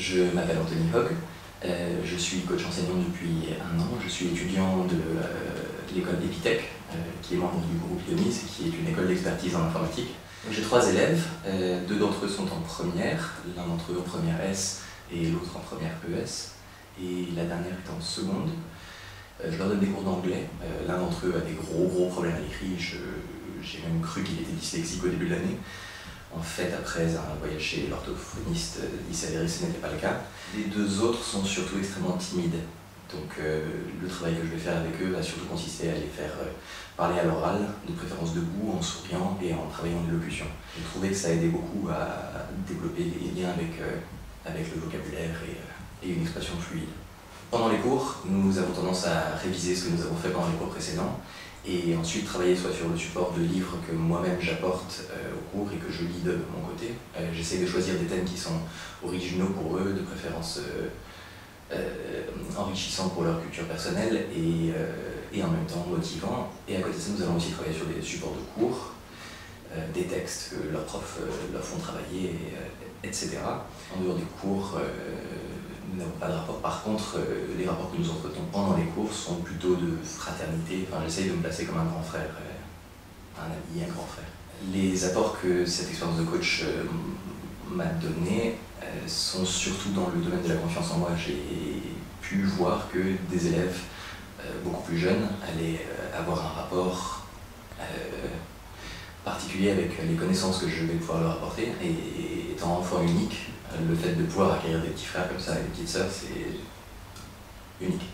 Je m'appelle Anthony Hogg, je suis coach enseignant depuis 1 an, je suis étudiant de l'école Epitech, qui est membre du groupe Ionis, qui est une école d'expertise en informatique. J'ai 3 élèves, 2 d'entre eux sont en première, l'un d'entre eux en première S et l'autre en première ES, et la dernière est en seconde. Je leur donne des cours d'anglais, l'un d'entre eux a des gros problèmes à l'écrit, j'ai même cru qu'il était dyslexique au début de l'année. En fait, après un voyage chez l'orthophoniste, il s'est avéré que ce n'était pas le cas. Les 2 autres sont surtout extrêmement timides. Donc le travail que je vais faire avec eux va surtout consister à les faire parler à l'oral, de préférence debout, en souriant et en travaillant en élocution. J'ai trouvé que ça aidait beaucoup à développer des liens avec le vocabulaire et une expression fluide. Pendant les cours, nous avons tendance à réviser ce que nous avons fait pendant les cours précédents et ensuite travailler soit sur le support de livres que moi-même j'apporte au cours et que je lis de mon côté. J'essaie de choisir des thèmes qui sont originaux pour eux, de préférence enrichissants pour leur culture personnelle et en même temps motivants. Et à côté de ça, nous allons aussi travailler sur des supports de cours, des textes que leurs profs leur font travailler, etc. En dehors des cours, nous n'avons pas de rapport. Par contre, les rapports que nous entretenons pendant les cours sont plutôt de fraternité. Enfin, j'essaye de me placer comme un grand frère, un ami, un grand frère. Les apports que cette expérience de coach m'a donné sont surtout dans le domaine de la confiance en moi. J'ai pu voir que des élèves beaucoup plus jeunes allaient avoir un rapport particulier avec les connaissances que je vais pouvoir leur apporter. Et étant enfant unique, le fait de pouvoir accueillir des petits frères comme ça et des petites sœurs, c'est unique.